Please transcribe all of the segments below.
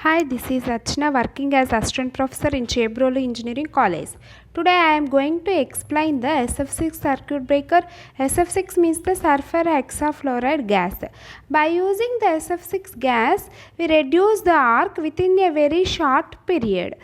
Hi, this is Archana working as assistant professor in Chebrolu Engineering College. Today I am going to explain the SF6 circuit breaker. SF6 means the sulfur hexafluoride gas. By using the SF6 gas, we reduce the arc within a very short period.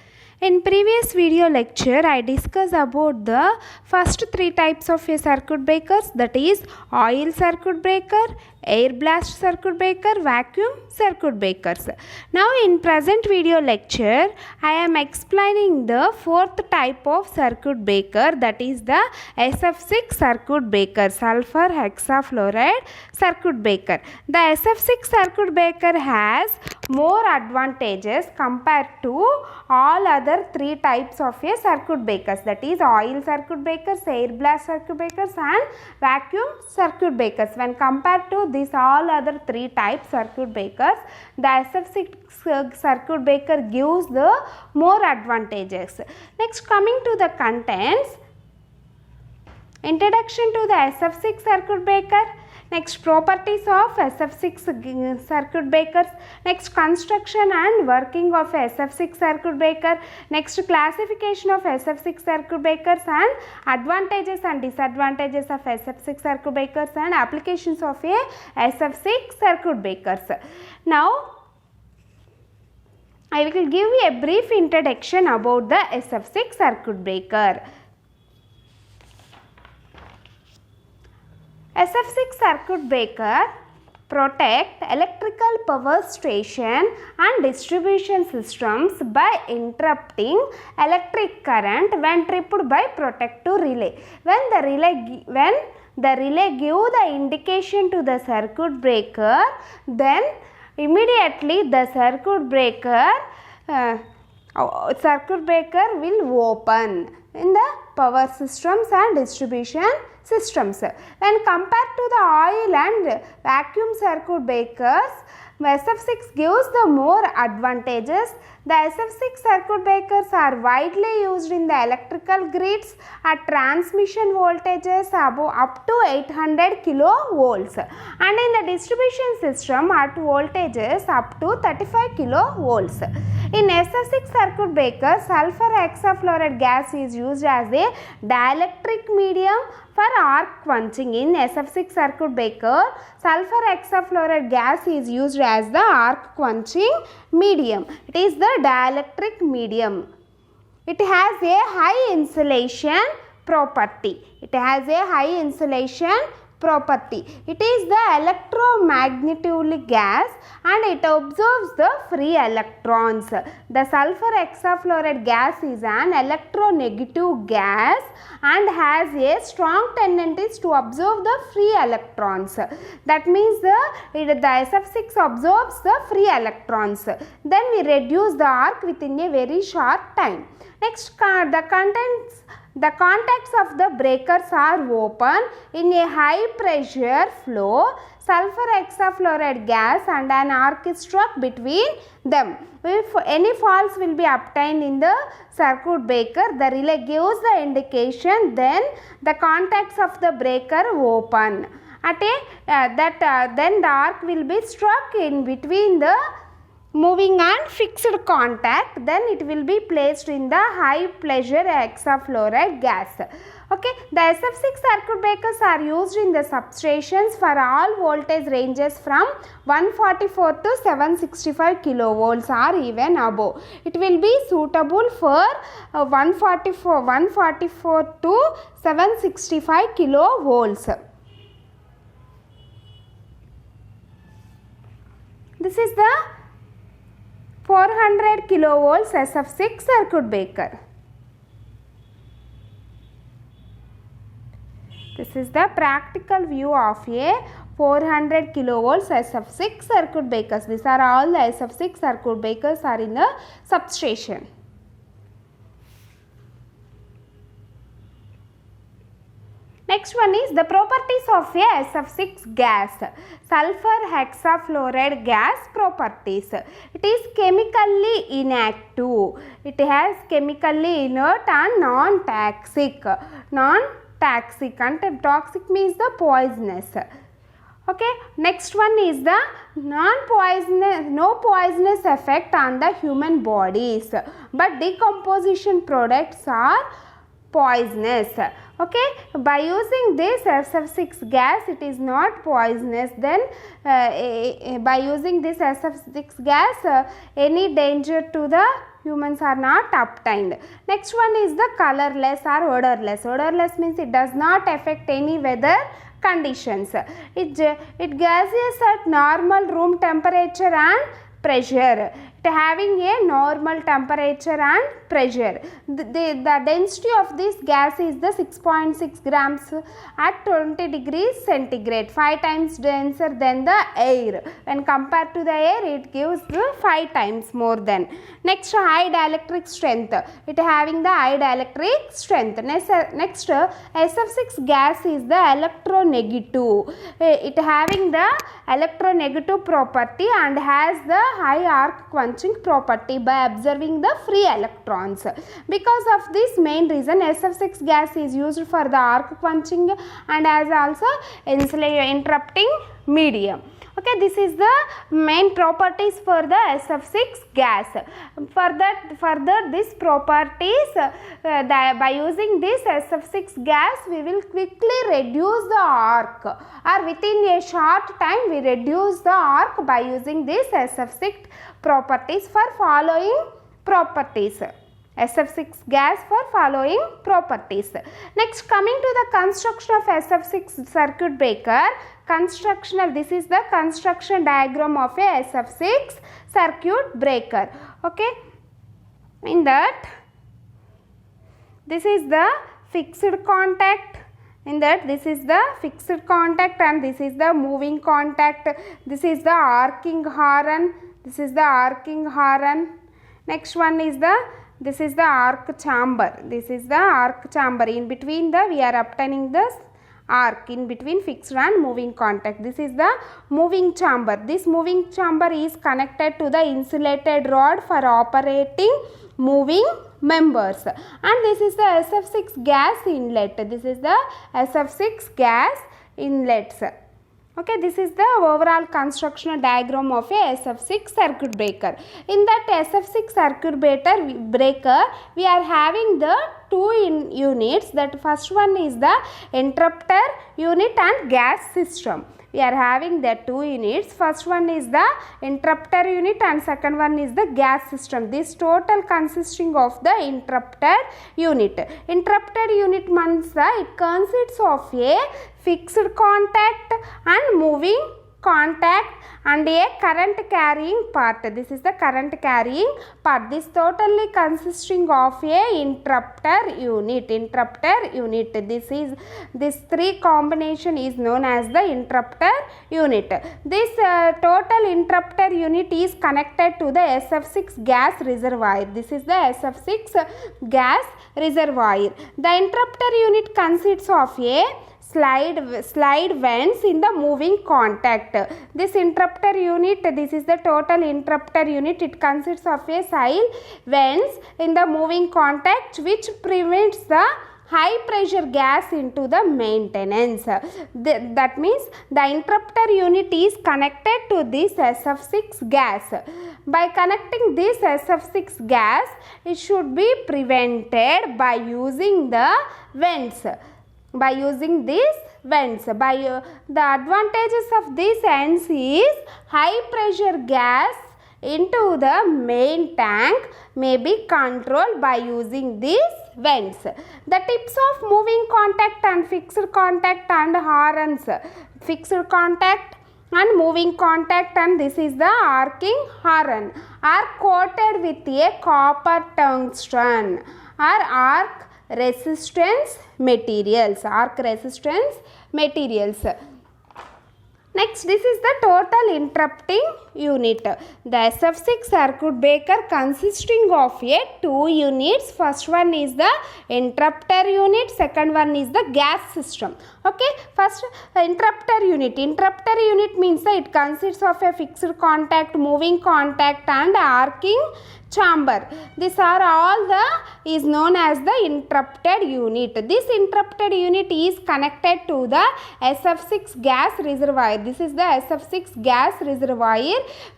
In previous video lecture, I discussed about the first three types of a circuit breakers, that is oil circuit breaker, air blast circuit breaker, vacuum circuit breakers. Now in present video lecture, I am explaining the fourth type of circuit breaker, that is the SF6 circuit breaker, sulfur hexafluoride circuit breaker. The SF6 circuit breaker has more advantages compared to all other three types of a circuit breakers, that is oil circuit breakers, air blast circuit breakers and vacuum circuit breakers. When compared to these all other three types circuit breakers, the SF6 circuit breaker gives the more advantages. Next, coming to the contents, introduction to the SF6 circuit breaker. Next, properties of SF6 circuit breakers. Next, construction and working of SF6 circuit breaker. Next, classification of SF6 circuit breakers and advantages and disadvantages of SF6 circuit breakers and applications of a SF6 circuit breakers. Now, I will give you a brief introduction about the SF6 circuit breaker. SF6 circuit breaker protect electrical power station and distribution systems by interrupting electric current when tripped by protective relay. When the relay give the indication to the circuit breaker, then immediately the circuit breaker will open in the power systems and distribution systems. When compared to the oil and vacuum circuit breakers, SF6 gives the more advantages. The SF6 circuit breakers are widely used in the electrical grids at transmission voltages above up to 800 kilovolts and in the distribution system at voltages up to 35 kilovolts. In SF6 circuit breakers, sulfur hexafluoride gas is used as a dielectric medium for arc quenching. In SF6 circuit breaker, sulfur hexafluoride gas is used as the arc quenching medium. It is the dielectric medium. It has a high insulation property. It is the electromagnetic gas and it absorbs the free electrons. The sulfur hexafluoride gas is an electronegative gas and has a strong tendency to absorb the free electrons. That means the SF6 absorbs the free electrons. Then we reduce the arc within a very short time. Next, the contacts of the breakers are open in a high pressure flow. Sulfur hexafluoride gas and an arc is struck between them. If any faults will be obtained in the circuit breaker, the relay gives the indication, then the contacts of the breaker open. Then the arc will be struck in between the moving and fixed contact, then it will be placed in the high pressure hexafluoride gas. Okay, the SF6 circuit breakers are used in the substations for all voltage ranges from 144 to 765 kilovolts or even above. It will be suitable for 144 to 765 kilovolts. This is the 400 kilovolts SF6 circuit breaker. This is the practical view of a 400 kilovolts SF6 circuit breakers. These are all the SF6 circuit breakers are in the substation. Next one is the properties of a SF6 gas. Sulfur hexafluoride gas properties. It is chemically inactive. It has chemically inert and non-toxic. Non-toxic and toxic means the poisonous. Okay, next one is the no poisonous effect on the human bodies, but decomposition products are poisonous. Okay, by using this SF6 gas, it is not poisonous. Then by using this SF6 gas, any danger to the humans are not obtained. Next one is the colorless or odorless. Odorless means it does not affect any weather conditions. It gases at normal room temperature and pressure. It having a normal temperature and pressure. The density of this gas is the 6.6 grams at 20 degrees centigrade, 5 times denser than the air. When compared to the air, it gives the 5 times more than. Next, high dielectric strength. It having the high dielectric strength. Next SF6 gas is the electronegative. It having the electronegative property and has the high arc quenching property by observing the free electrons. Because of this main reason, SF6 gas is used for the arc quenching and as also interrupting medium. Okay, this is the main properties for the SF6 gas. Further this properties, by using this SF6 gas, we will quickly reduce the arc, or within a short time we reduce the arc by using this SF6 properties for following properties. SF6 gas for following properties. Next, coming to the construction of SF6 circuit breaker. This is the construction diagram of a SF6 circuit breaker. Okay, in that this is the fixed contact. In that this is the fixed contact and this is the moving contact. This is the arcing horn. This is the arcing horn. Next one is this is the arc chamber. This is the arc chamber. In between we are obtaining this arc in between fixed and moving contact. This is the moving chamber. This moving chamber is connected to the insulated rod for operating moving members. And this is the SF6 gas inlet. This is the SF6 gas inlets. Okay, this is the overall construction diagram of a SF6 circuit breaker. In that SF6 circuit breaker, we are having the two units. That first one is the interrupter unit and gas system. We are having the two units. First one is the interrupter unit and second one is the gas system. This total consisting of the interrupter unit. Interrupter unit means it consists of a fixed contact and moving contact and a current carrying part. This is the current carrying part. This totally consisting of a interrupter unit. This three combination is known as the interrupter unit. This total interrupter unit is connected to the SF6 gas reservoir. This is the SF6 gas reservoir. The interrupter unit consists of a slide vents in the moving contact. This interrupter unit, this is the total interrupter unit. It consists of a slide vents in the moving contact which prevents the high pressure gas into the maintenance. That means the interrupter unit is connected to this SF6 gas. By connecting this SF6 gas, it should be prevented by using the vents. By using these vents, the advantages of these vents is high pressure gas into the main tank may be controlled by using these vents. The tips of moving contact and fixed contact and horns. Fixed contact and moving contact and this is the arcing horn are coated with a copper tungsten or arc resistance materials. Next, this is the total interrupting unit. The SF6 circuit breaker consisting of two units. First one is the interrupter unit, second one is the gas system. Okay, first interrupter unit. Interrupter unit means that it consists of a fixed contact, moving contact and arcing chamber. These are all the is known as the interrupted unit. This interrupted unit is connected to the SF6 gas reservoir. This is the SF6 gas reservoir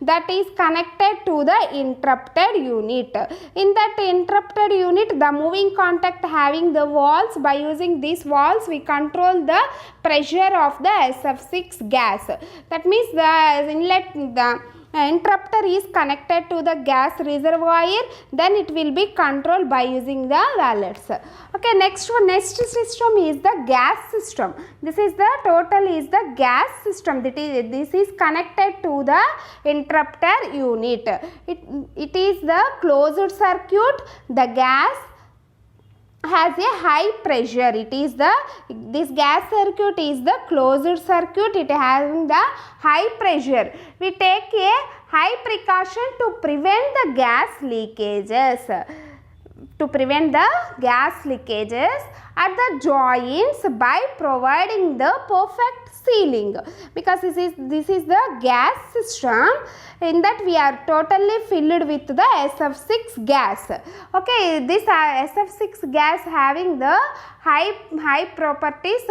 that is connected to the interrupted unit. In that interrupted unit, the moving contact having the valves. By using these valves, we control the pressure of the SF6 gas. That means the inlet, the interrupter is connected to the gas reservoir, then it will be controlled by using the valves. Okay, next system is the gas system. This is the total is the gas system. This is connected to the interrupter unit. It is the closed circuit. The gas has a high pressure. This gas circuit is the closed circuit. It having the high pressure. We take a high precaution to prevent the gas leakages. At the joints by providing the perfect sealing, because this is the gas system. In that we are totally filled with the SF6 gas. Okay, this SF6 gas having the high properties.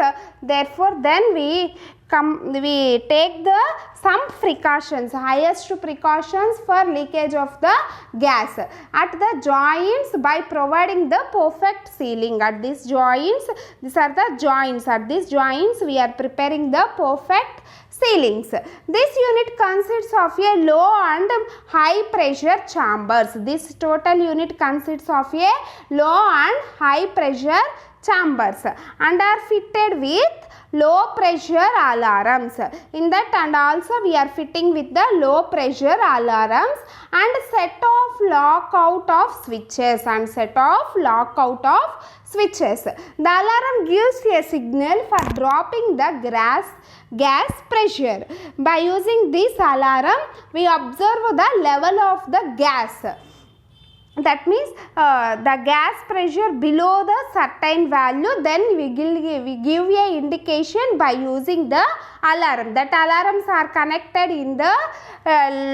Therefore, then we take the some precautions, highest precautions for leakage of the gas at the joints by providing the perfect sealing. At these joints, these are the joints. At these joints, we are preparing the perfect sealings. This unit consists of a low and high pressure chambers. This total unit consists of a low and high pressure chambers and are fitted with low pressure alarms. In that, and also we are fitting with the low pressure alarms and set off lockout of switches The alarm gives a signal for dropping the gas pressure. By using this alarm, we observe the level of the gas. That means the gas pressure below the certain value, then we give a indication by using the alarm. That alarms are connected in the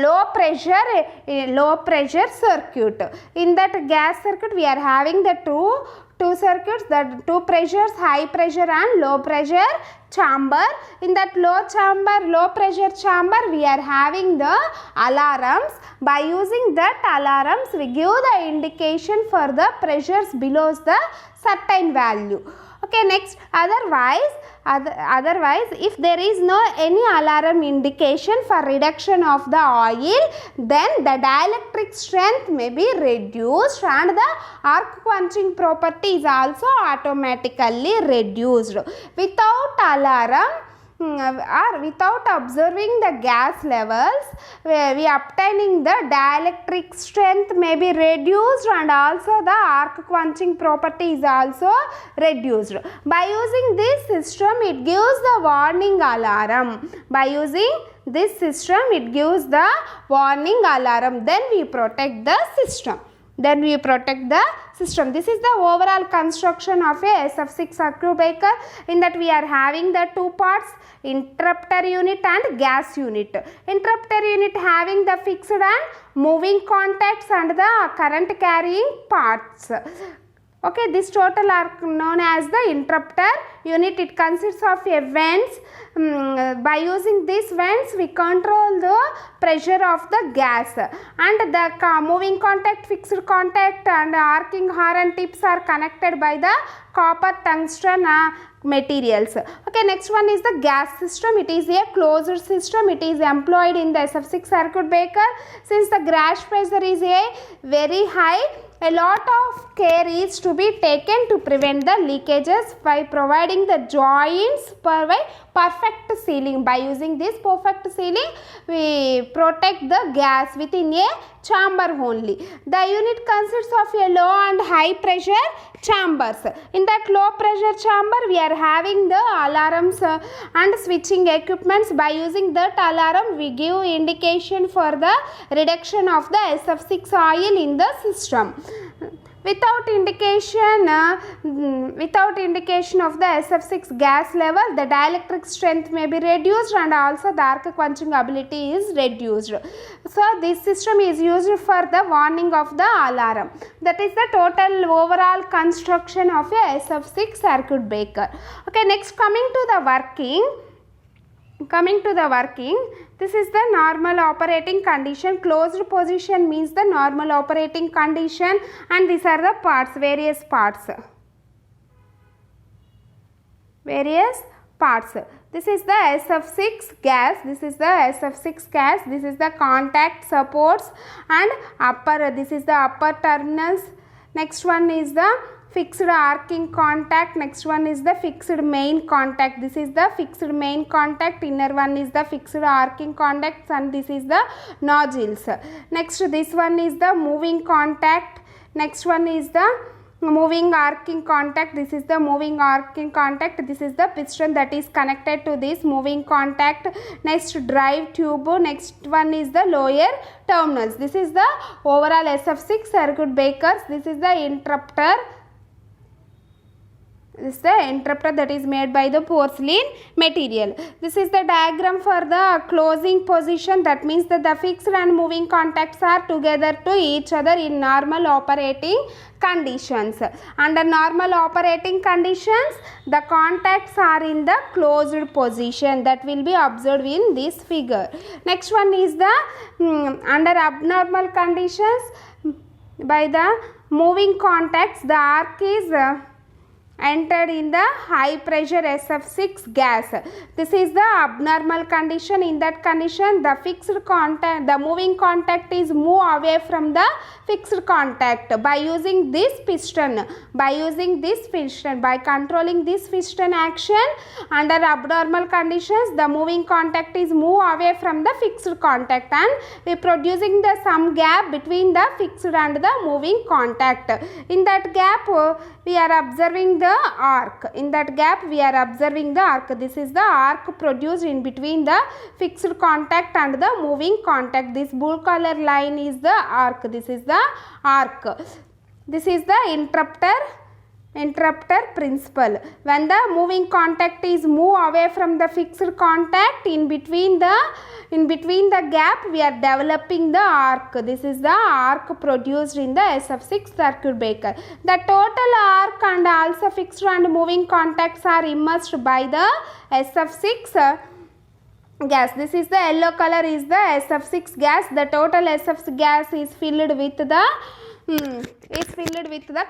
low pressure circuit. In that gas circuit, we are having the two circuits, the two pressures, high pressure and low pressure chamber. In that low pressure chamber, we are having the alarms. By using that alarms, we give the indication for the pressures below the certain value. Okay, next, otherwise if there is no any alarm indication for reduction of the oil, then the dielectric strength may be reduced and the arc quenching property is also automatically reduced. Without alarm or without observing the gas levels, we obtaining the dielectric strength may be reduced and also the arc quenching property is also reduced. By using this system, it gives the warning alarm. By using this system, it gives the warning alarm. Then we protect the system. This is the overall construction of a SF6 circuit breaker. In that we are having the two parts, interrupter unit and gas unit. Interrupter unit having the fixed and moving contacts and the current carrying parts. Okay, this total are known as the interrupter unit. It consists of a vents. By using these vents, we control the pressure of the gas, and the moving contact, fixed contact and arcing horn tips are connected by the copper tungsten materials. Okay, next one is the gas system. It is a closed system. It is employed in the SF6 circuit breaker. Since the gas pressure is a very high, A lot of care is to be taken to prevent the leakages by providing the joints per perfect sealing. By using this perfect sealing, we protect the gas within a chamber only. The unit consists of a low and high pressure chambers. In that low pressure chamber, we are having the alarms and switching equipments. By using that alarm, we give indication for the reduction of the SF6 oil in the system. Without indication of the SF6 gas level, the dielectric strength may be reduced and also the arc quenching ability is reduced. So this system is used for the warning of the alarm. That is the total overall construction of a SF6 circuit breaker. Okay, next coming to the working, this is the normal operating condition. Closed position means the normal operating condition, and these are the parts, various parts. This is the SF6 gas, this is the contact supports and upper, this is the upper terminals. Next one is the fixed arcing contact, next one is the fixed main contact, this is the fixed main contact, inner one is the fixed arcing contacts, and this is the nozzles. Next, this one is the moving contact, next one is the moving arcing contact, this is the moving arcing contact, this is the piston that is connected to this moving contact. Next, drive tube, next one is the lower terminals. This is the overall SF6 circuit breakers. This is the interrupter. This is the interrupter that is made by the porcelain material. This is the diagram for the closing position. That means that the fixed and moving contacts are together to each other in normal operating conditions. Under normal operating conditions, the contacts are in the closed position. That will be observed in this figure. Next one is the under abnormal conditions, by the moving contacts, the arc is entered in the high pressure SF6 gas. This is the abnormal condition. In that condition, the fixed contact, the moving contact is move away from the fixed contact by using this piston. By controlling this piston action, under abnormal conditions, the moving contact is move away from the fixed contact, and we producing the some gap between the fixed and the moving contact. In that gap, we are observing the arc. In that gap, we are observing the arc. This is the arc produced in between the fixed contact and the moving contact. This blue color line is the arc. This is the arc. This is the interrupter principle. When the moving contact is move away from the fixed contact, in between the gap, we are developing the arc. This is the arc produced in the SF6 circuit breaker. The total arc and also fixed and moving contacts are immersed by the SF6 gas. This is the yellow color is the SF6 gas. The total SF6 gas is filled with the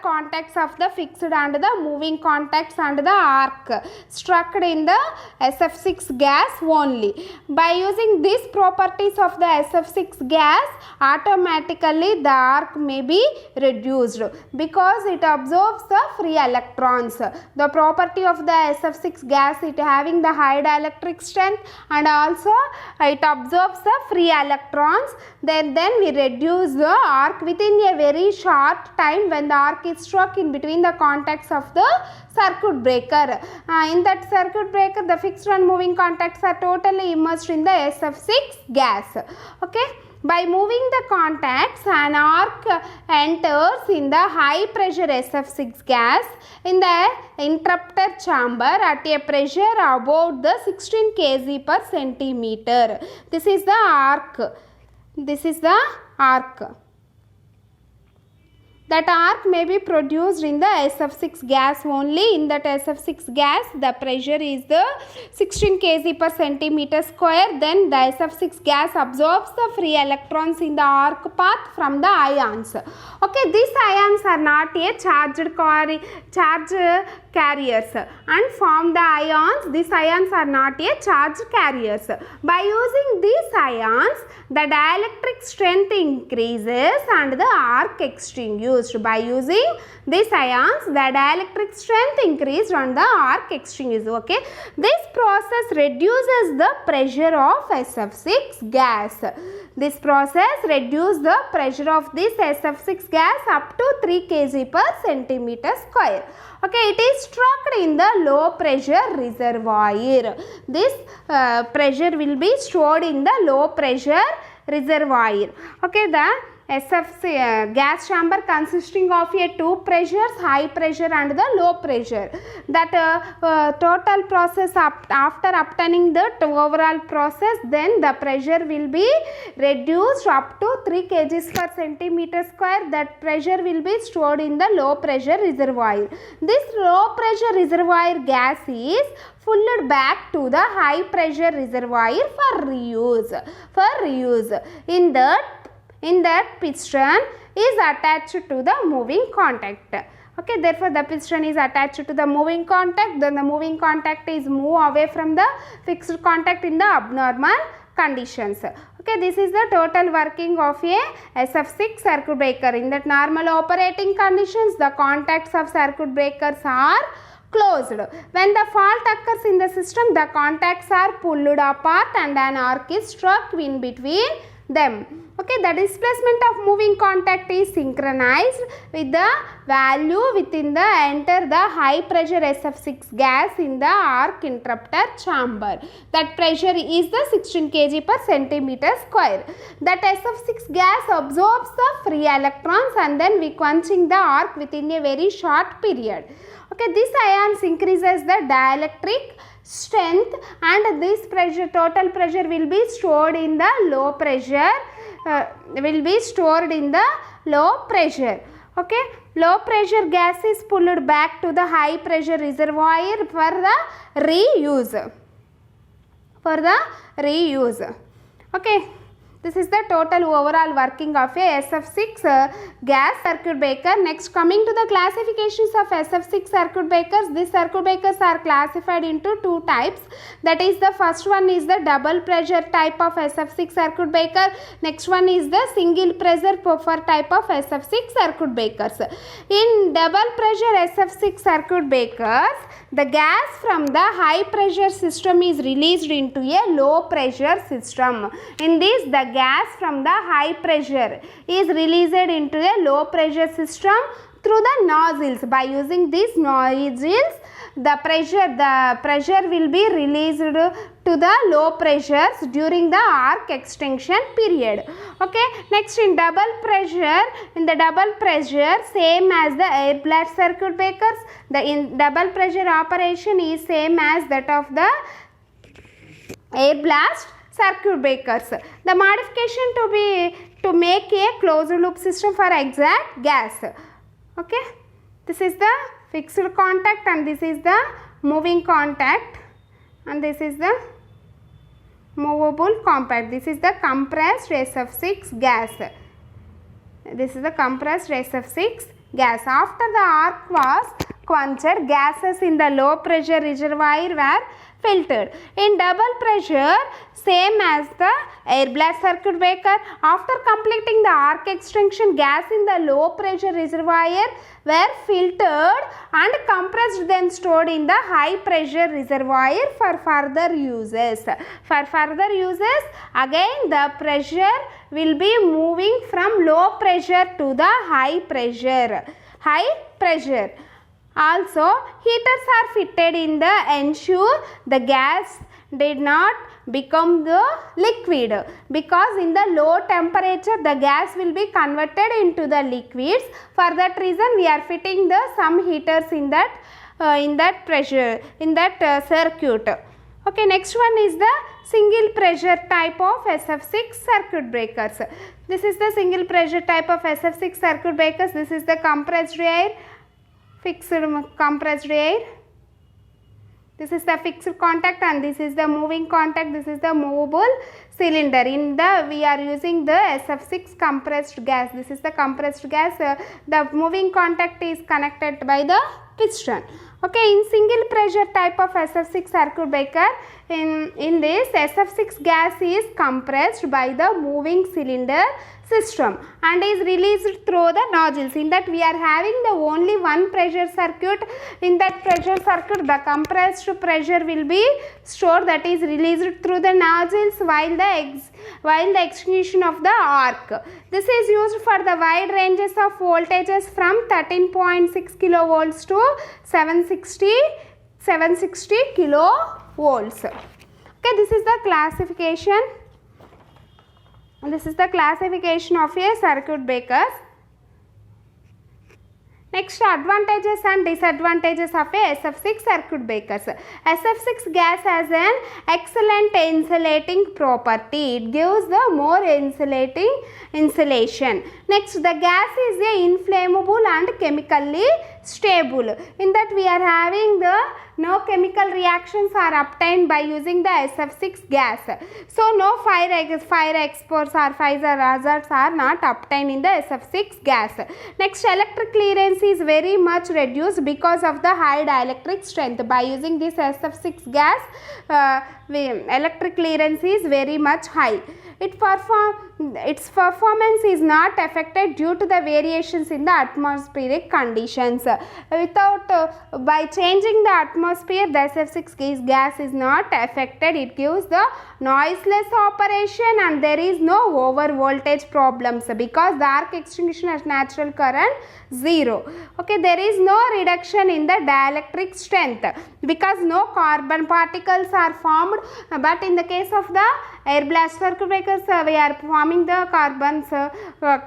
contacts of the fixed and the moving contacts and the arc struck in the SF6 gas only. By using these properties of the SF6 gas, automatically the arc may be reduced because it absorbs the free electrons. The property of the SF6 gas, it having the high dielectric strength and also it absorbs the free electrons. Then we reduce the arc within a very short time when the arc is struck in between the contacts of the circuit breaker. In that circuit breaker, the fixed and moving contacts are totally immersed in the SF6 gas. Okay. By moving the contacts, an arc enters in the high pressure SF6 gas in the interrupter chamber at a pressure about the 16 kg per centimeter. This is the arc. That arc may be produced in the SF6 gas only. In that SF6 gas, the pressure is the 16 kg per centimeter square. Then the SF6 gas absorbs the free electrons in the arc path from the ions. Okay, these ions are not a charge carriers and form the ions. These ions are not a charge carriers. By using these ions, the dielectric strength increases and the arc extinguishes. reduced. By using these ions, the dielectric strength increased and the arc extinguished. Okay, this process reduces the pressure of SF6 gas. This process reduces the pressure of this SF6 gas up to 3 kg per centimeter square. Okay, it is stored in the low pressure reservoir. This pressure will be stored in the low pressure reservoir. Okay, the SF6 gas chamber consisting of two pressures, high pressure and the low pressure. That total process after obtaining the overall process, then the pressure will be reduced up to 3 kg per centimeter square. That pressure will be stored in the low pressure reservoir. This low pressure reservoir gas is pulled back to the high pressure reservoir for reuse. In that piston is attached to the moving contact. Okay, therefore the piston is attached to the moving contact. Then the moving contact is move away from the fixed contact in the abnormal conditions. Okay, this is the total working of a SF6 circuit breaker. In that normal operating conditions, the contacts of circuit breakers are closed. When the fault occurs in the system, the contacts are pulled apart and an arc is struck in between them. Okay, the displacement of moving contact is synchronized with the value within the enter the high pressure SF6 gas in the arc interrupter chamber. That pressure is the 16 kg per centimeter square. That SF6 gas absorbs the free electrons and then we quenching the arc within a very short period. Okay, this ions increases the dielectric strength and this pressure, total pressure will be stored in the low pressure. Okay, low pressure gas is pulled back to the high pressure reservoir for the reuse. Okay, this is the total overall working of a SF6 gas circuit breaker. Next, coming to the classifications of SF6 circuit breakers. These circuit breakers are classified into two types. That is, the first one is the double pressure type of SF6 circuit breaker. Next one is the single pressure puffer type of SF6 circuit breakers. In double pressure SF6 circuit breakers, the gas from the high pressure system is released into a low pressure system. In this, the gas from the high pressure is released into a low pressure system through the nozzles. By using these nozzles, the pressure will be released to the low pressures during the arc extension period. Okay, next in the double pressure, same as the air blast circuit breakers, the double pressure operation is same as that of the air blast circuit breakers. The modification to make a closed loop system for exact gas. Okay, this is the fixed contact and this is the moving contact and this is the movable compact. This is the compressed SF6 gas. This is the compressed SF6 gas. After the arc was quenched, gases in the low pressure reservoir were filtered. In double pressure, same as the air blast circuit breaker, after completing the arc extension, gas in the low pressure reservoir were filtered and compressed, then stored in the high pressure reservoir for further uses. For further uses, again the pressure will be moving from low pressure to the high pressure. Also, heaters are fitted in the ensure the gas did not become the liquid, because in the low temperature the gas will be converted into the liquids. For that reason, we are fitting the some heaters in that circuit. Okay, next one is the single pressure type of SF6 circuit breakers. This is the single pressure type of SF6 circuit breakers. This is the compressed air, fixed compressed air. This is the fixed contact and this is the moving contact. This is the movable cylinder. We are using the SF6 compressed gas. This is the compressed gas. The moving contact is connected by the piston. Okay, in single pressure type of SF6 circuit breaker, in this SF6 gas is compressed by the moving cylinder system and is released through the nozzles. In that we are having the only one pressure circuit. In that pressure circuit the compressed pressure will be stored, that is released through the nozzles while the execution of the arc. This is used for the wide ranges of voltages from 13.6 kilovolts to 760 kilovolts. Okay, this is the classification. This is the classification of a circuit breakers. Next, advantages and disadvantages of a SF6 circuit breakers. SF6 gas has an excellent insulating property. It gives the more insulation. Next, the gas is a inflammable and chemically stable. In that we are having the no chemical reactions are obtained by using the SF6 gas. So no fire exports or fire hazards are not obtained in the SF6 gas. Next, electric clearance is very much reduced because of the high dielectric strength. By using this SF6 gas, electric clearance is very much high. Its performance is not affected due to the variations in the atmospheric conditions. By changing the atmosphere, the SF6 gas is not affected. It gives the noiseless operation and there is no over voltage problems because the arc extinguishing at natural current 0. Okay, there is no reduction in the dielectric strength because no carbon particles are formed, but in the case of the air blast circuit breakers we are forming the carbon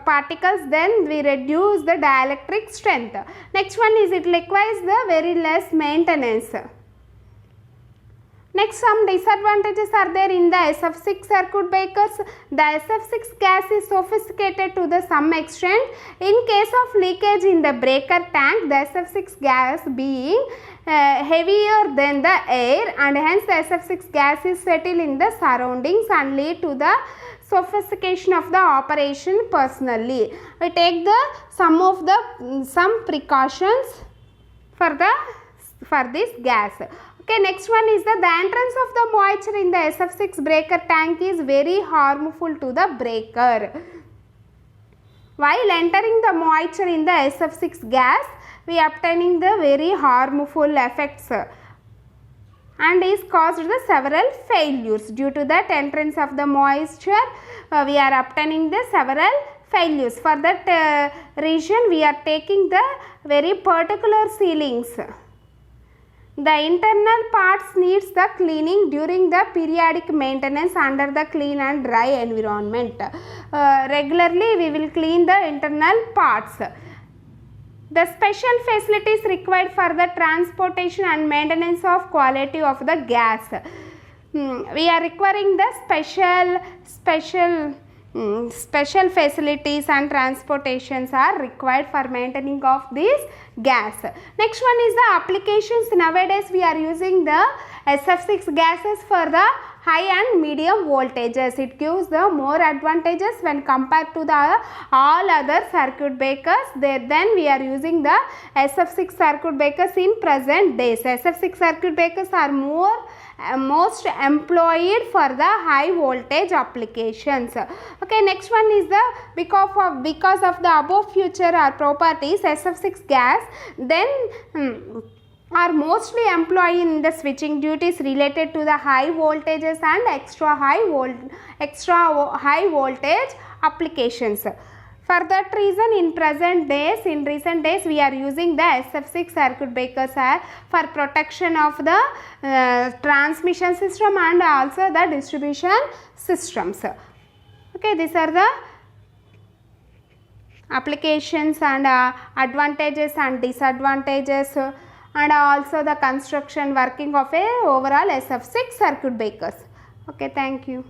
particles, then we reduce the dielectric strength. Next one is it requires the very less maintenance. Next, some disadvantages are there in the SF6 circuit breakers. The SF6 gas is sophisticated to the some extent. In case of leakage in the breaker tank, the SF6 gas being heavier than the air and hence the SF6 gas is settled in the surroundings and lead to the sophistication of the operation personally. We take some precautions for this gas. Okay, next one is the entrance of the moisture in the SF6 breaker tank is very harmful to the breaker. While entering the moisture in the SF6 gas, we are obtaining the very harmful effects and is caused the several failures. Due to that entrance of the moisture, we are obtaining the several failures. For that reason, we are taking the very particular sealings. The internal parts needs the cleaning during the periodic maintenance under the clean and dry environment. Regularly we will clean the internal parts. The special facilities required for the transportation and maintenance of quality of the gas. We are requiring the special facilities and transportations are required for maintaining of this gas. Next one is the applications. Nowadays we are using the SF6 gases for the high and medium voltages. It gives the more advantages when compared to the all other circuit breakers. Then we are using the SF6 circuit breakers in present days. SF6 circuit breakers are most employed for the high voltage applications. Okay, next one is the because of the above feature or properties, SF6 gas then are mostly employed in the switching duties related to the high voltages and extra high voltage applications. For that reason, in recent days, we are using the SF6 circuit breakers for protection of the transmission system and also the distribution systems. Okay, these are the applications and advantages and disadvantages and also the construction working of a overall SF6 circuit breakers. Okay, thank you.